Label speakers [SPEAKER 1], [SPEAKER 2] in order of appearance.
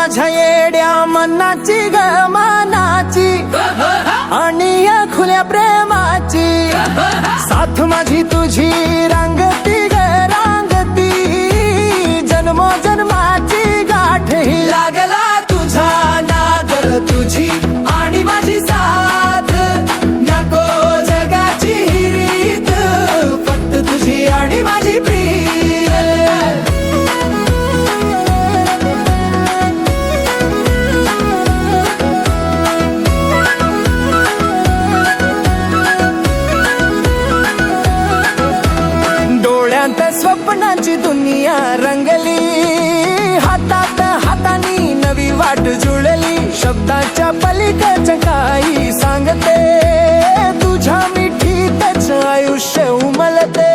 [SPEAKER 1] माझ्या येड्या मनाची ग मनाची आणि या खुल्या प्रेमाची साथ माझी तुझी रांगती ग रांगती जन्मोजन्माची गाठ ही लागला तुझा नादर तुझी आणि माझी साथ नको जगाची रीत फक्त तुझी आणि माझी प्रीत स्वप्नाची दुनिया रंगली हातात हातानी नवी वाट जुळली शब्दाच्या पलीकडचं काही सांगते तुझ्या मिठीतच आयुष्य उमलते